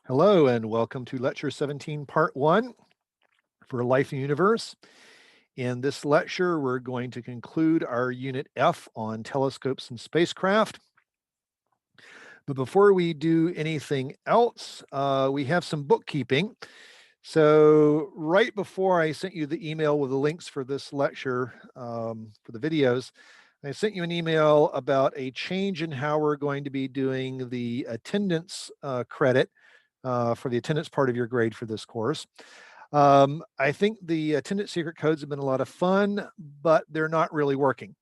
Hello and welcome to Lecture 17, Part 1 for Life in the Universe. In this lecture, we're going to conclude our Unit F on telescopes and spacecraft. But before we do anything else, we have some bookkeeping. So right before I sent you the email with the links for this lecture, for the videos, I sent you an email about a change in how we're going to be doing the attendance credit for the attendance part of your grade for this course. I think the attendance secret codes have been a lot of fun, but they're not really working.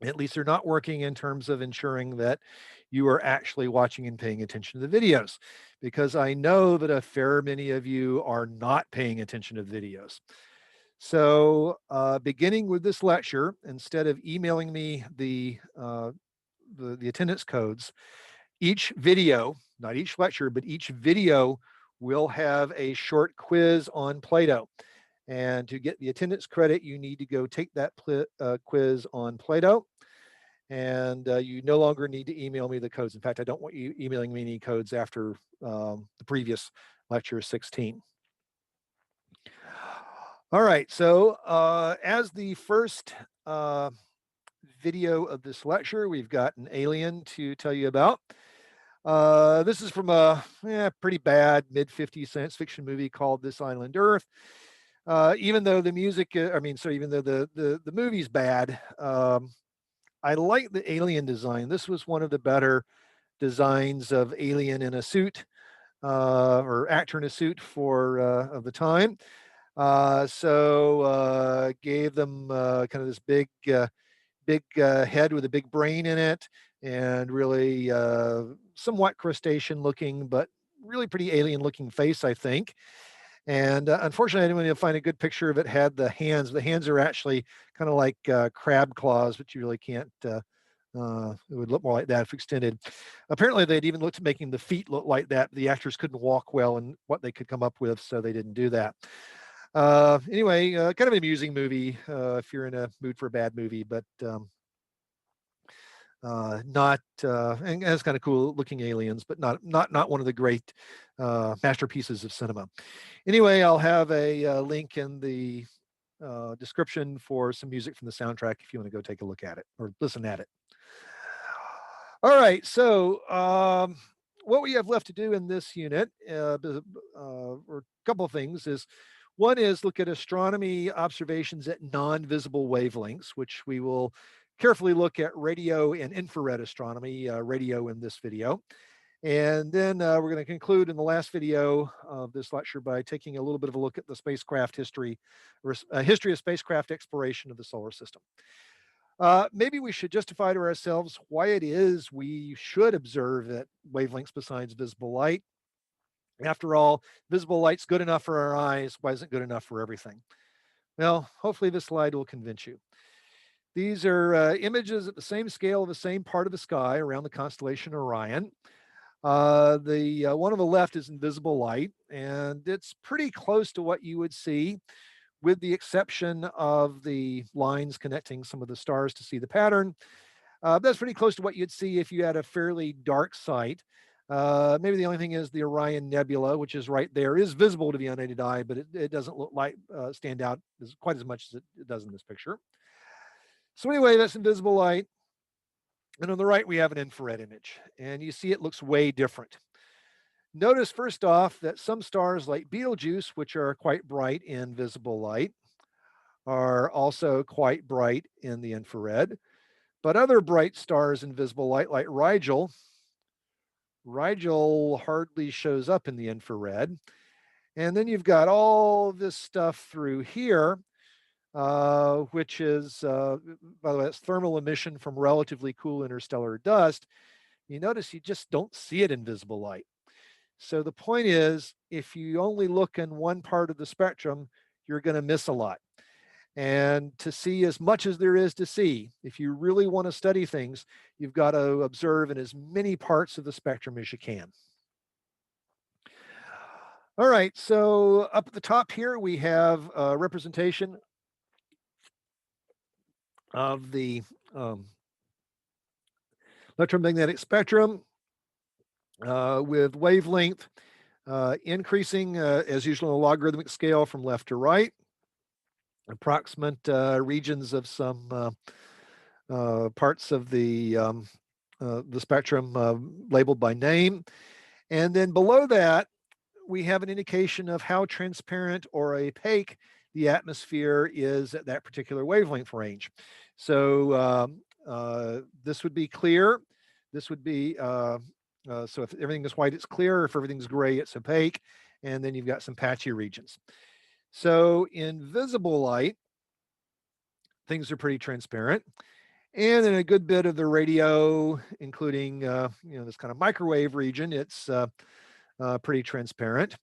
At least they're not working in terms of ensuring that you are actually watching and paying attention to the videos, because I know that a fair many of you are not paying attention to the videos. So beginning with this lecture, instead of emailing me the attendance codes, each video, not each lecture, but each video will have a short quiz on Plato. And to get the attendance credit, you need to go take that quiz on Plato. And you no longer need to email me the codes. In fact, I don't want you emailing me any codes after the previous lecture 16. All right, so as the first video of this lecture, we've got an alien to tell you about. This is from a pretty bad mid-50s science fiction movie called This Island Earth. Even though the music, even though the movie's bad, I like the alien design. This was one of the better designs of alien in a suit or actor in a suit for of the time. So gave them kind of this big head with a big brain in it, and really somewhat crustacean looking, but really pretty alien looking face, I think. And unfortunately, I didn't really find a good picture of it. Had the hands. The hands are actually kind of like crab claws, but you really can't. It would look more like that if extended. Apparently, they'd even looked at making the feet look like that. The actors couldn't walk well, and what they could come up with, so they didn't do that. Anyway, kind of an amusing movie if you're in a mood for a bad movie, but not and has kind of cool looking aliens, but not one of the great masterpieces of cinema. Anyway, I'll have a link in the description for some music from the soundtrack if you want to go take a look at it or listen at it. All right, so what we have left to do in this unit, or a couple of things, is one is look at astronomy observations at non-visible wavelengths, which we will carefully look at radio and infrared astronomy, radio in this video. And then we're going to conclude in the last video of this lecture by taking a little bit of a look at the spacecraft history, or history of spacecraft exploration of the solar system. Maybe we should justify to ourselves why it is we should observe at wavelengths besides visible light. After all, visible light's good enough for our eyes. Why isn't it good enough for everything? Well, hopefully this slide will convince you. These are images at the same scale of the same part of the sky around the constellation Orion. The one on the left is invisible light, and it's pretty close to what you would see, with the exception of the lines connecting some of the stars to see the pattern. That's pretty close to what you'd see if you had a fairly dark sight. Maybe the only thing is the Orion Nebula, which is right there, is visible to the unaided eye, but it doesn't look like stand out quite as much as it does in this picture. So anyway, that's invisible light. And on the right, we have an infrared image, and you see it looks way different. Notice first off that some stars like Betelgeuse, which are quite bright in visible light, are also quite bright in the infrared. But other bright stars in visible light, like Rigel hardly shows up in the infrared. And then you've got all this stuff through here, which is, by the way, it's thermal emission from relatively cool interstellar dust. You notice you just don't see it in visible light. So the point is, if you only look in one part of the spectrum, you're going to miss a lot. And to see as much as there is to see, if you really want to study things, you've got to observe in as many parts of the spectrum as you can. All right, so up at the top here, we have a representation of the electromagnetic spectrum. with wavelength increasing as usual on a logarithmic scale from left to right, approximate regions of some parts of the spectrum labeled by name. And then below that, we have an indication of how transparent or opaque the atmosphere is at that particular wavelength range. So this would be clear. This would be, so if everything is white, it's clear. If everything's gray, it's opaque. And then you've got some patchy regions. So in visible light, things are pretty transparent. And in a good bit of the radio, including this kind of microwave region, it's pretty transparent.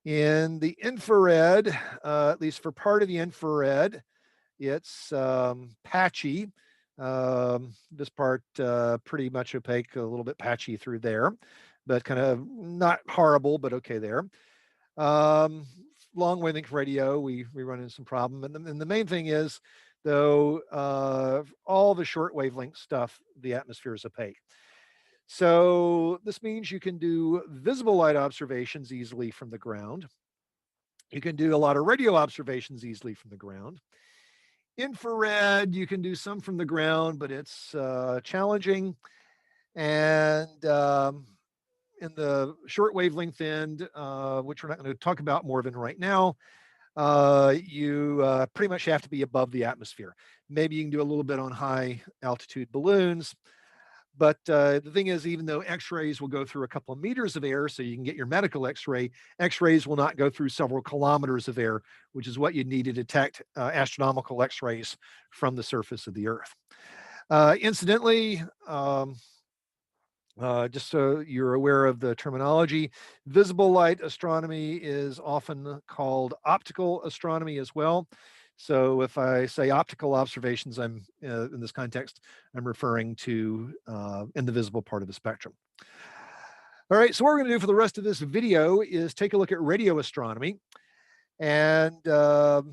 In the infrared, at least for part of the infrared, it's patchy. This part pretty much opaque, a little bit patchy through there, but kind of not horrible, but okay there. Long wavelength radio, we run into some problem. And the main thing is, though, all the short wavelength stuff, the atmosphere is opaque. So this means you can do visible light observations easily from the ground. You can do a lot of radio observations easily from the ground. Infrared, you can do some from the ground, but it's challenging. And in the short wavelength end, which we're not going to talk about more than right now, you pretty much have to be above the atmosphere. Maybe you can do a little bit on high altitude balloons. But the thing is, even though X-rays will go through a couple of meters of air, so you can get your medical X-ray, X-rays will not go through several kilometers of air, which is what you need to detect astronomical X-rays from the surface of the Earth. Incidentally, just so you're aware of the terminology, visible light astronomy is often called optical astronomy as well. So if I say optical observations, I'm in this context, I'm referring to in the visible part of the spectrum. All right, so what we're going to do for the rest of this video is take a look at radio astronomy. And the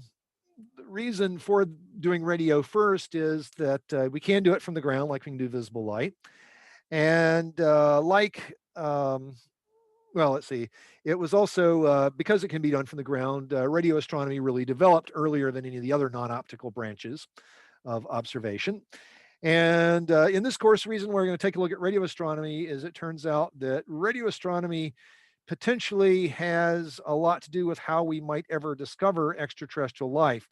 reason for doing radio first is that we can do it from the ground like we can do visible light. And well, let's see. It was also, because it can be done from the ground, radio astronomy really developed earlier than any of the other non-optical branches of observation. And in this course, the reason we're going to take a look at radio astronomy is it turns out that radio astronomy potentially has a lot to do with how we might ever discover extraterrestrial life,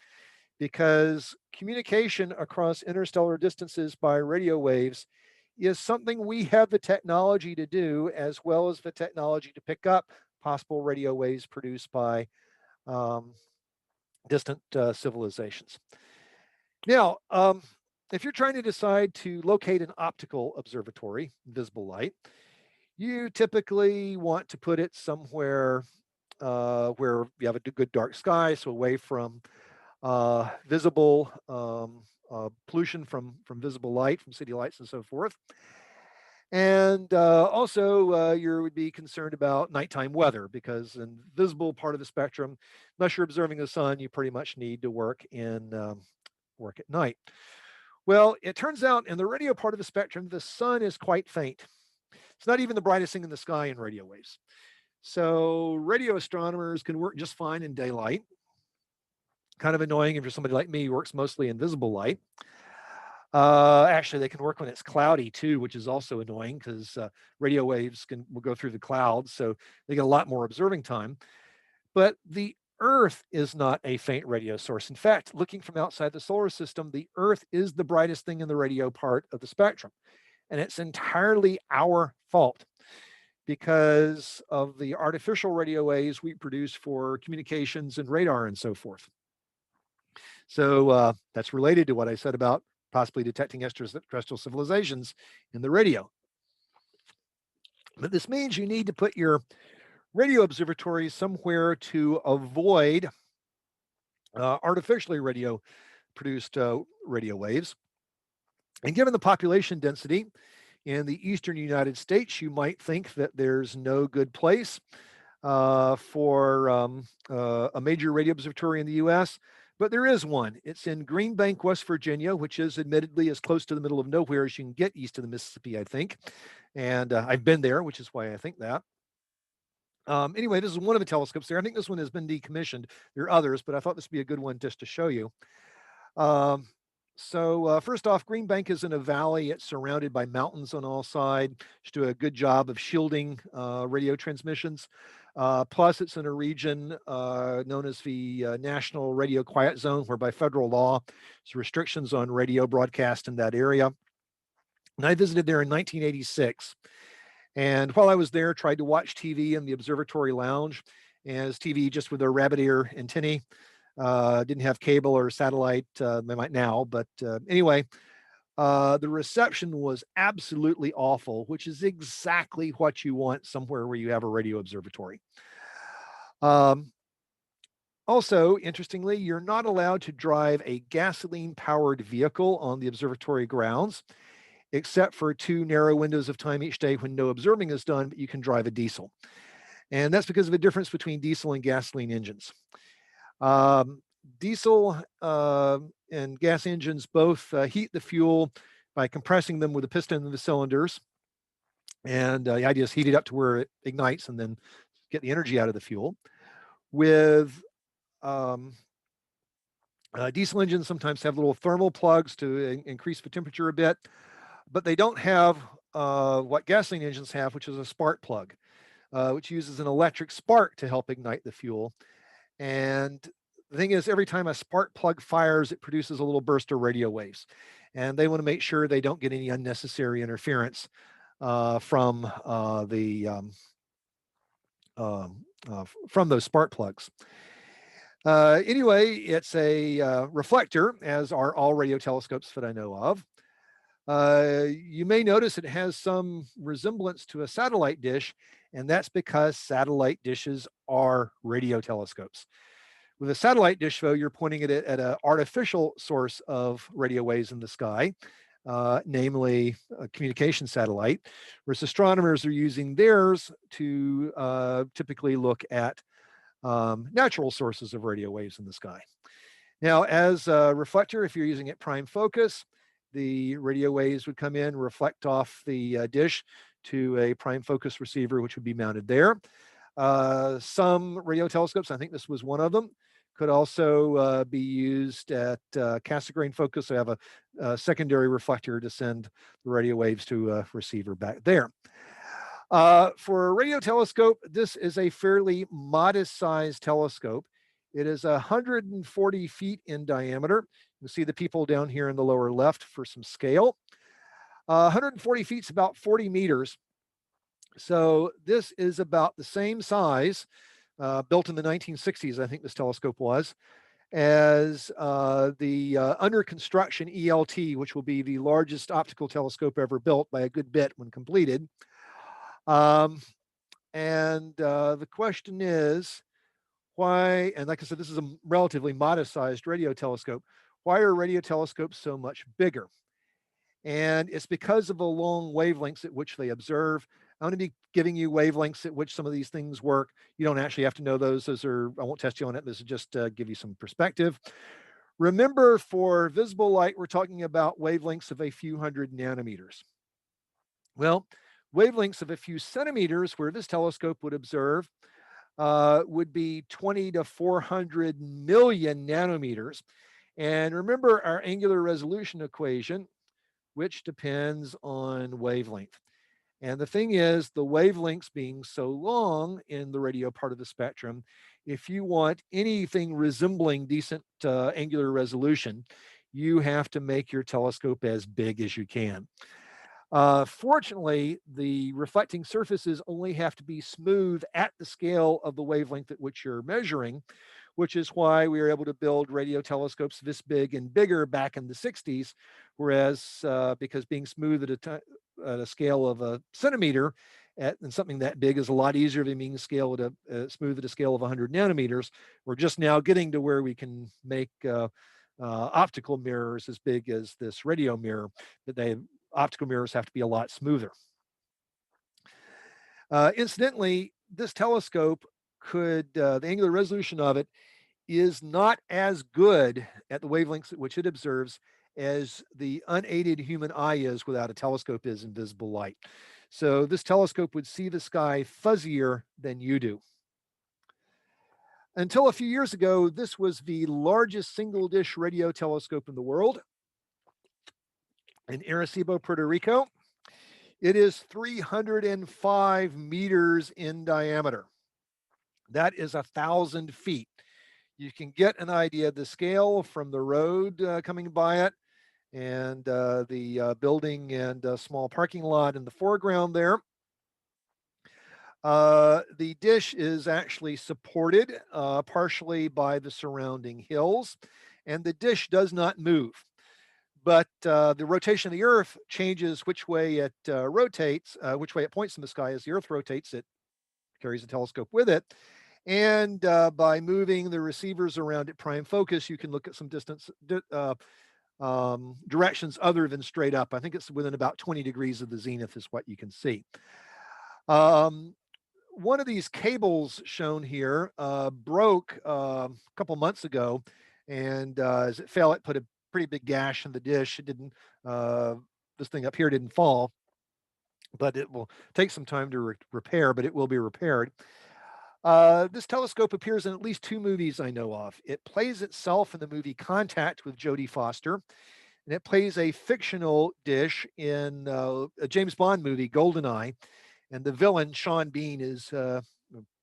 because communication across interstellar distances by radio waves is something we have the technology to do, as well as the technology to pick up possible radio waves produced by distant civilizations. Now, if you're trying to decide to locate an optical observatory, visible light, you typically want to put it somewhere where you have a good dark sky, so away from visible pollution from visible light, from city lights and so forth. And also, you would be concerned about nighttime weather, because in visible part of the spectrum, unless you're observing the sun, you pretty much need to work at night. Well, it turns out in the radio part of the spectrum, the sun is quite faint. It's not even the brightest thing in the sky in radio waves. So radio astronomers can work just fine in daylight. Kind of annoying if you're somebody like me who works mostly in visible light. Actually, they can work when it's cloudy too, which is also annoying because radio waves will go through the clouds, so they get a lot more observing time. But the Earth is not a faint radio source. In fact, looking from outside the solar system, the Earth is the brightest thing in the radio part of the spectrum. And it's entirely our fault because of the artificial radio waves we produce for communications and radar and so forth. So that's related to what I said about possibly detecting extraterrestrial civilizations in the radio. But this means you need to put your radio observatories somewhere to avoid artificially produced radio waves. And given the population density in the eastern United States, you might think that there's no good place for a major radio observatory in the US. but there is one. It's in Green Bank, West Virginia, which is admittedly as close to the middle of nowhere as you can get east of the Mississippi, I think. And I've been there, which is why I think that. Anyway, this is one of the telescopes there. I think this one has been decommissioned. There are others, but I thought this would be a good one just to show you. Um, First off, Green Bank is in a valley. It's surrounded by mountains on all sides, which do a good job of shielding radio transmissions. Plus, it's in a region known as the National Radio Quiet Zone, where by federal law, there's restrictions on radio broadcast in that area. And I visited there in 1986. And while I was there, tried to watch TV in the observatory lounge, as TV just with a rabbit ear antennae. Didn't have cable or satellite. They might now, but anyway, the reception was absolutely awful, which is exactly what you want somewhere where you have a radio observatory. Um, Also, interestingly, you're not allowed to drive a gasoline-powered vehicle on the observatory grounds, except for 2 narrow windows of time each day when no observing is done, but you can drive a diesel. And that's because of the difference between diesel and gasoline engines. Um, Diesel and gas engines both heat the fuel by compressing them with a piston in the cylinders. And the idea is heat it up to where it ignites and then get the energy out of the fuel. With um, diesel engines sometimes have little thermal plugs to increase the temperature a bit, but they don't have what gasoline engines have, which is a spark plug, which uses an electric spark to help ignite the fuel. And the thing is, every time a spark plug fires, it produces a little burst of radio waves. And they want to make sure they don't get any unnecessary interference from from those spark plugs. Anyway, it's a reflector, as are all radio telescopes that I know of. You may notice it has some resemblance to a satellite dish, and that's because satellite dishes are radio telescopes. With a satellite dish, though, you're pointing it at an artificial source of radio waves in the sky, namely a communication satellite, whereas astronomers are using theirs to typically look at natural sources of radio waves in the sky. Now, as a reflector, if you're using it prime focus, the radio waves would come in, reflect off the dish to a prime focus receiver, which would be mounted there. Some radio telescopes, I think this was one of them, could also be used at Cassegrain focus. So I have a secondary reflector to send the radio waves to a receiver back there. For a radio telescope, this is a fairly modest sized telescope. It is 140 feet in diameter. You can see the people down here in the lower left for some scale. 140 feet is about 40 meters. So this is about the same size, built in the 1960s, I think this telescope was, as the under construction ELT, which will be the largest optical telescope ever built by a good bit when completed. The question is, why, and like I said, this is a relatively modest sized radio telescope. Why are radio telescopes so much bigger? And it's because of the long wavelengths at which they observe. I'm going to be giving you wavelengths at which some of these things work. You don't actually have to know those. Those are, I won't test you on it. This is just give you some perspective. Remember, for visible light, we're talking about wavelengths of a few hundred nanometers. Well, wavelengths of a few centimeters, where this telescope would observe, would be 20 to 400 million nanometers. And remember our angular resolution equation, which depends on wavelength. And the thing is, the wavelengths being so long in the radio part of the spectrum, if you want anything resembling decent angular resolution, you have to make your telescope as big as you can. Fortunately, the reflecting surfaces only have to be smooth at the scale of the wavelength at which you're measuring, which is why we were able to build radio telescopes this big and bigger back in the 60s, whereas because being smooth at a scale of a centimeter and something that big is a lot easier than being scale at smooth at a scale of 100 nanometers. We're just now getting to where we can make optical mirrors as big as this radio mirror, but optical mirrors have to be a lot smoother. Incidentally, this telescope the angular resolution of it is not as good at the wavelengths at which it observes as the unaided human eye is without a telescope is in visible light. So this telescope would see the sky fuzzier than you do. Until a few years ago, this was the largest single dish radio telescope in the world in Arecibo, Puerto Rico. It is 305 meters in diameter. That is 1,000 feet. You can get an idea of the scale from the road coming by it and the building and small parking lot in the foreground there. The dish is actually supported partially by the surrounding hills, and the dish does not move. But the rotation of the Earth changes which way it rotates, which way it points in the sky. As the Earth rotates, it carries the telescope with it. And by moving the receivers around at prime focus, you can look at some distance directions other than straight up. I think it's within about 20 degrees of the zenith is what you can see. One of these cables shown here broke a couple months ago, and as it fell, it put a pretty big gash in the dish. It didn't, this thing up here didn't fall, but it will take some time to repair, but it will be repaired. This telescope appears in at least 2 movies I know of. It plays itself in the movie Contact with Jodie Foster, and it plays a fictional dish in a James Bond movie, Goldeneye. And the villain, Sean Bean,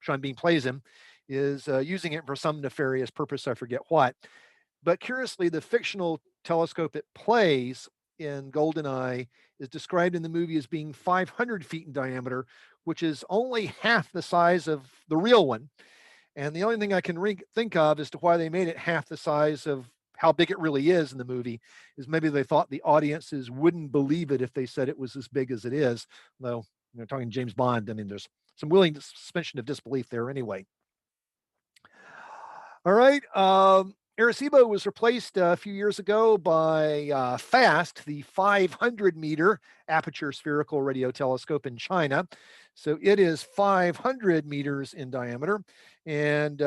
Sean Bean plays him, is using it for some nefarious purpose. I forget what. But curiously, the fictional telescope it plays in Goldeneye is described in the movie as being 500 feet in diameter, which is only half the size of the real one. And the only thing I can think of as to why they made it half the size of how big it really is in the movie is maybe they thought the audiences wouldn't believe it if they said it was as big as it is. Though, talking James Bond, I mean, there's some willing suspension of disbelief there anyway. All right. Arecibo was replaced a few years ago by FAST, the 500 meter aperture spherical radio telescope in China. So it is 500 meters in diameter and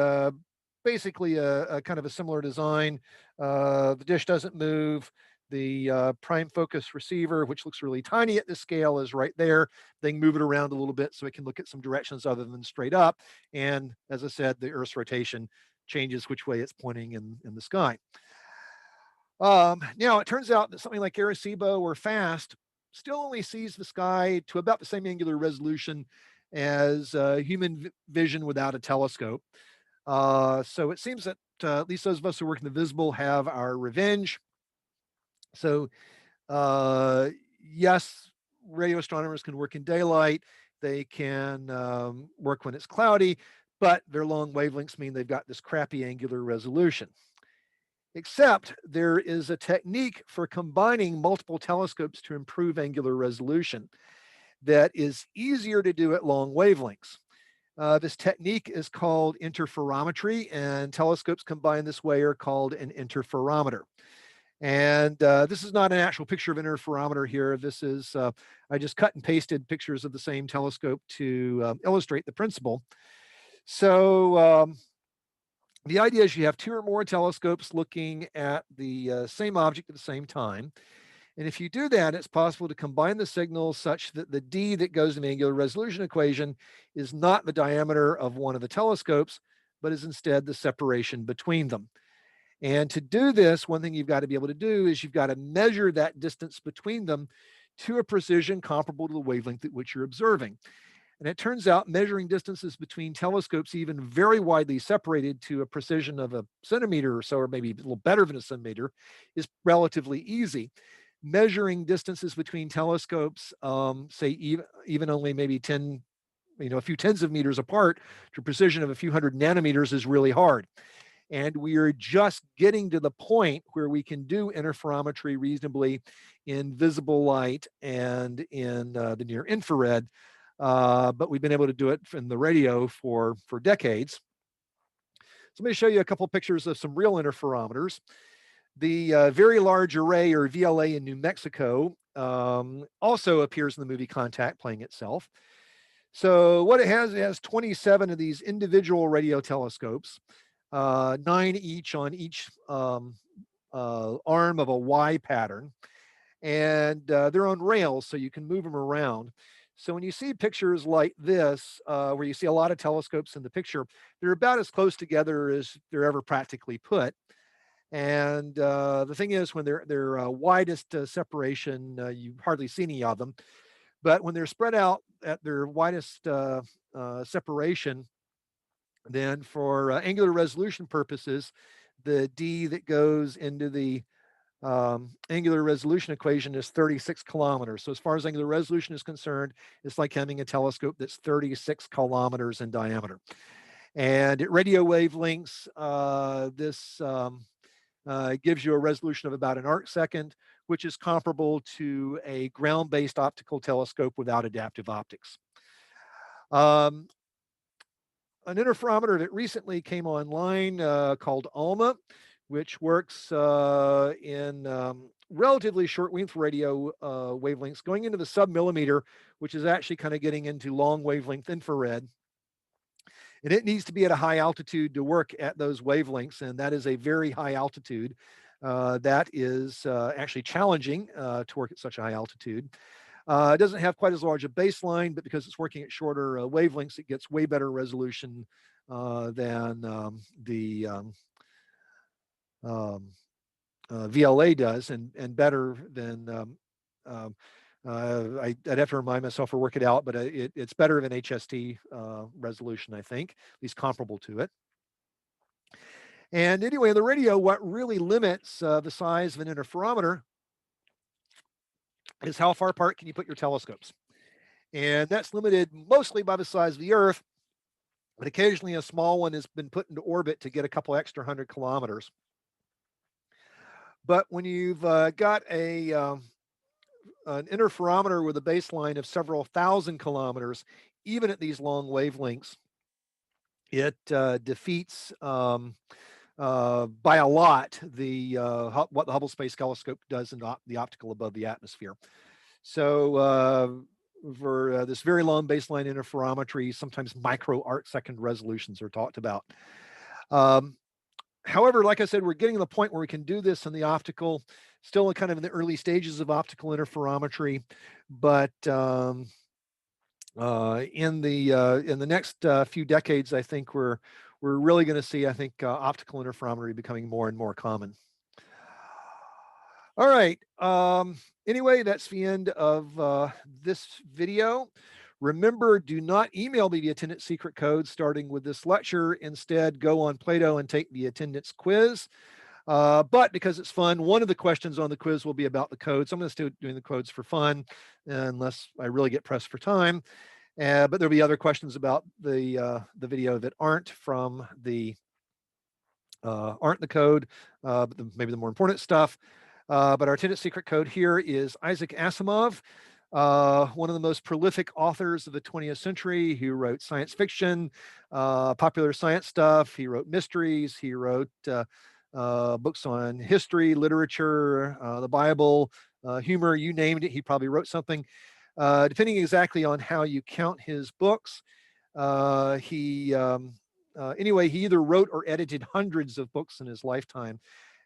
basically a kind of a similar design. The dish doesn't move. The prime focus receiver, which looks really tiny at this scale, is right there. They can move it around a little bit so it can look at some directions other than straight up. And as I said, the Earth's rotation changes which way it's pointing in the sky. Now, it turns out that something like Arecibo or FAST still only sees the sky to about the same angular resolution as human vision without a telescope. So it seems that at least those of us who work in the visible have our revenge. So yes, radio astronomers can work in daylight. They can work when it's cloudy, but their long wavelengths mean they've got this crappy angular resolution. Except there is a technique for combining multiple telescopes to improve angular resolution that is easier to do at long wavelengths. This technique is called interferometry, and telescopes combined this way are called an interferometer. And this is not an actual picture of an interferometer here. This is, I just cut and pasted pictures of the same telescope to illustrate the principle. So the idea is you have 2 or more telescopes looking at the same object at the same time. And if you do that, it's possible to combine the signals such that the d that goes in the angular resolution equation is not the diameter of one of the telescopes, but is instead the separation between them. And to do this, one thing you've got to be able to do is you've got to measure that distance between them to a precision comparable to the wavelength at which you're observing. And it turns out measuring distances between telescopes, even very widely separated to a precision of a centimeter or so, or maybe a little better than a centimeter, is relatively easy. Measuring distances between telescopes, say even only maybe 10, a few tens of meters apart to a precision of a few hundred nanometers is really hard. And we are just getting to the point where we can do interferometry reasonably in visible light and in the near infrared. But we've been able to do it in the radio for decades. So let me show you a couple of pictures of some real interferometers. The Very Large Array, or VLA, in New Mexico also appears in the movie Contact playing itself. So what it has 27 of these individual radio telescopes. 9 each on each arm of a Y pattern, and they're on rails, so you can move them around. So when you see pictures like this, where you see a lot of telescopes in the picture, they're about as close together as they're ever practically put. And the thing is, when they're widest separation, you hardly see any of them. But when they're spread out at their widest separation, then for angular resolution purposes, the d that goes into the angular resolution equation is 36 kilometers. So as far as angular resolution is concerned, it's like having a telescope that's 36 kilometers in diameter. And at radio wavelengths, this gives you a resolution of about an arc second, which is comparable to a ground-based optical telescope without adaptive optics. Um, an interferometer that recently came online called ALMA, which works in relatively short wave radio wavelengths, going into the sub-millimeter, which is actually kind of getting into long wavelength infrared. And it needs to be at a high altitude to work at those wavelengths, and that is a very high altitude. That is actually challenging to work at such a high altitude. It doesn't have quite as large a baseline, but because it's working at shorter wavelengths, it gets way better resolution than the VLA does, and better than I'd have to remind myself or work it out, but it's better than HST resolution, I think, at least comparable to it. And anyway, on the radio, what really limits the size of an interferometer is how far apart can you put your telescopes. And that's limited mostly by the size of the Earth, but occasionally a small one has been put into orbit to get a couple extra 100 kilometers. But when you've got an interferometer with a baseline of several thousand kilometers, even at these long wavelengths, it defeats by a lot what the Hubble Space Telescope does in the optical above the atmosphere. So for this very long baseline interferometry, sometimes micro arc second resolutions are talked about. However, like I said, we're getting to the point where we can do this in the optical, still kind of in the early stages of optical interferometry, but in the next few decades, I think we're really going to see, I think, optical interferometry becoming more and more common. All right. Anyway, that's the end of this video. Remember, do not email me the attendance secret code starting with this lecture. Instead, go on Plato and take the attendance quiz. But because it's fun, one of the questions on the quiz will be about the code. So I'm going to stay doing the codes for fun, unless I really get pressed for time. But there'll be other questions about the video that aren't from the code, but maybe the more important stuff. But our attendance secret code here is Isaac Asimov, one of the most prolific authors of the 20th century. He wrote science fiction, popular science stuff. He wrote mysteries. He wrote books on history, literature, the Bible, humor, you named it. He probably wrote something. Depending exactly on how you count his books, anyway, he either wrote or edited hundreds of books in his lifetime,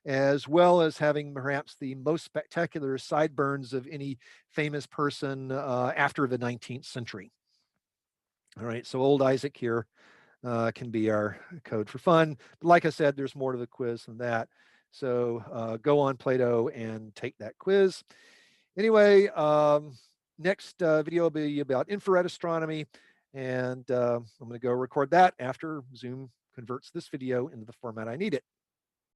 as well as having perhaps the most spectacular sideburns of any famous person after the 19th century. All right, so old Isaac here can be our code for fun. But like I said, there's more to the quiz than that. So go on Plato and take that quiz. Anyway, next video will be about infrared astronomy. And I'm going to go record that after Zoom converts this video into the format I need it.